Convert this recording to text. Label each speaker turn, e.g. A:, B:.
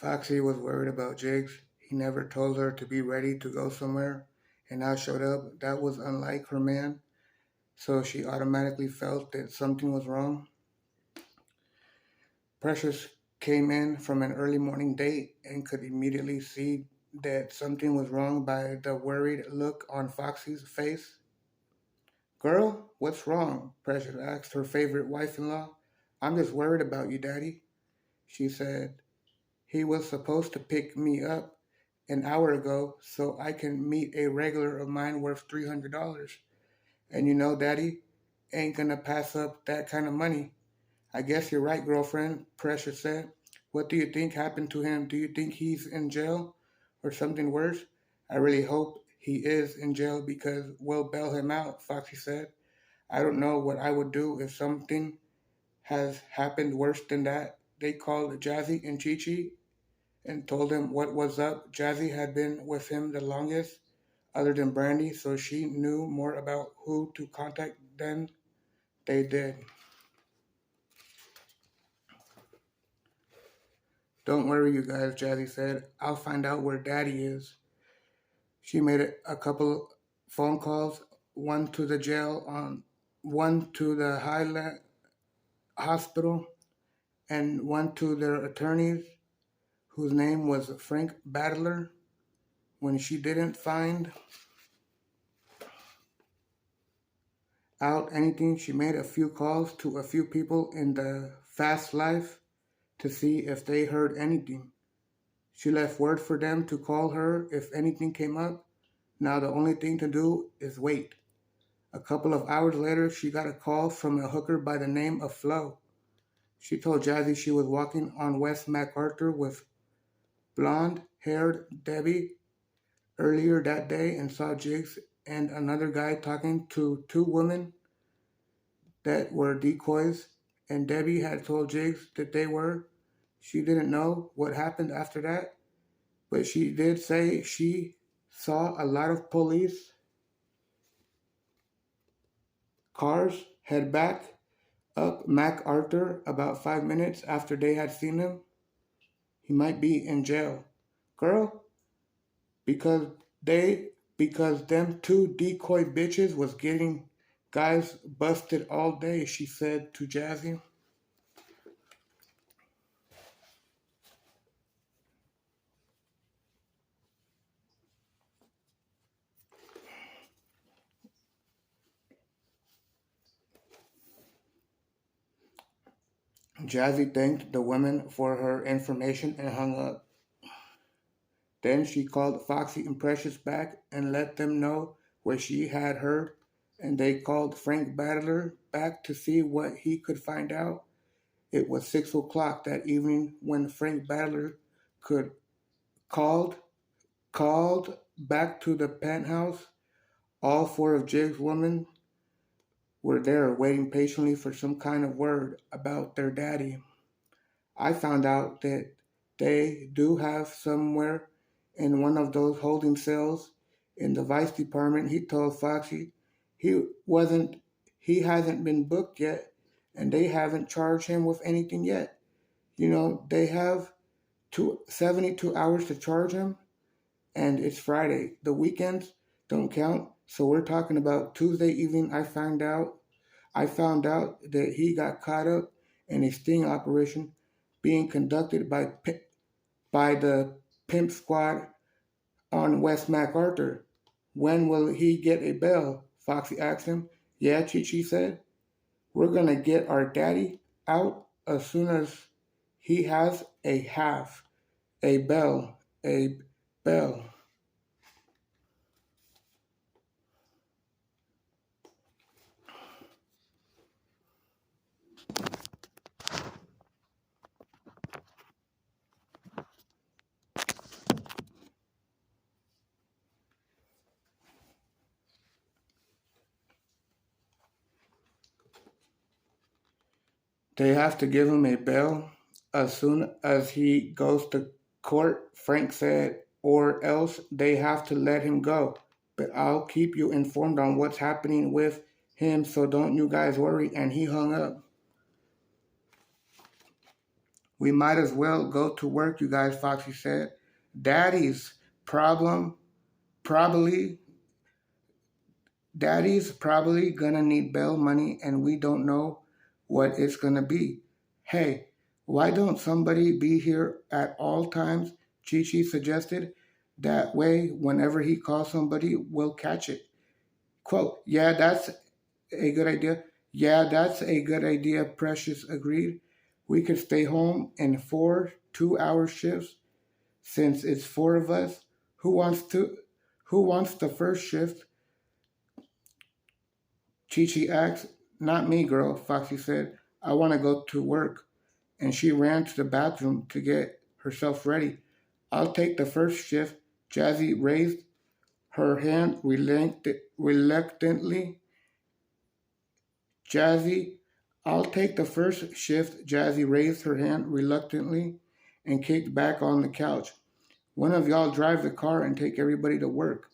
A: Foxy was worried about Jigs. He never told her to be ready to go somewhere, and now showed up. That was unlike her man, so she automatically felt that something was wrong. Precious came in from an early morning date and could immediately see that something was wrong by the worried look on Foxy's face. Girl, what's wrong? Precious asked her favorite wife in law. I'm just worried about you, Daddy, she said. He was supposed to pick me up an hour ago so I can meet a regular of mine worth $300. And you know, Daddy ain't gonna pass up that kind of money. I guess you're right, girlfriend, Precious said. What do you think happened to him? Do you think he's in jail or something worse? I really hope he is in jail because we'll bail him out, Foxy said. I don't know what I would do if something has happened worse than that. They called Jazzy and Chi Chi and told him what was up. Jazzy had been with him the longest, other than Brandy, so she knew more about who to contact than they did. Don't worry, you guys, Jazzy said. I'll find out where Daddy is. She made a couple phone calls, one to the jail, one to the Highland Hospital, and one to their attorneys, whose name was Frank Battler. When she didn't find out anything, she made a few calls to a few people in the fast life to see if they heard anything. She left word for them to call her if anything came up. Now the only thing to do is wait. A couple of hours later, she got a call from a hooker by the name of Flo. She told Jazzy she was walking on West MacArthur with blonde-haired Debbie earlier that day and saw Jiggs and another guy talking to two women that were decoys, and Debbie had told Jiggs that they were. She didn't know what happened after that, but she did say she saw a lot of police cars head back up MacArthur about 5 minutes after they had seen him. He might be in jail. Girl, because they because them two decoy bitches was getting guys busted all day, she said to Jazzy. Jazzy thanked the woman for her information and hung up. Then she called Foxy and Precious back and let them know what she had heard, and they called Frank Battler back to see what he could find out. It was 6 o'clock that evening when Frank Battler could called called back to the penthouse. All four of Jig's women were there waiting patiently for some kind of word about their daddy. I found out that they do have somewhere in one of those holding cells in the vice department. He told Foxy he wasn't he hasn't been booked yet and they haven't charged him with anything yet. You know, they have 72 hours to charge him and it's Friday. The weekends don't count. So we're talking about Tuesday evening. I found out that he got caught up in a sting operation being conducted by the pimp squad on West MacArthur. When will he get a bail? Foxy asked him. Yeah, Chi Chi said. We're gonna get our daddy out as soon as he has a bell, a bell. They have to give him a bail as soon as he goes to court, Frank said, or else they have to let him go. But I'll keep you informed on what's happening with him, so don't you guys worry. And he hung up. We might as well go to work, you guys, Foxy said. Daddy's problem, probably, Daddy's probably gonna need bail money and we don't know what it's gonna be. Hey, why don't somebody be here at all times? Chi Chi suggested. That way, whenever he calls somebody, we'll catch it. Quote, yeah, that's a good idea. Yeah, that's a good idea, Precious agreed. We could stay home in 4 2-hour shifts. Since it's four of us, who wants the first shift? Chi Chi asked. Not me, girl, Foxy said. I want to go to work. And she ran to the bathroom to get herself ready. I'll take the first shift. Jazzy raised her hand reluctantly. Jazzy, I'll take the first shift. Jazzy raised her hand reluctantly and kicked back on the couch. One of y'all drive the car and take everybody to work.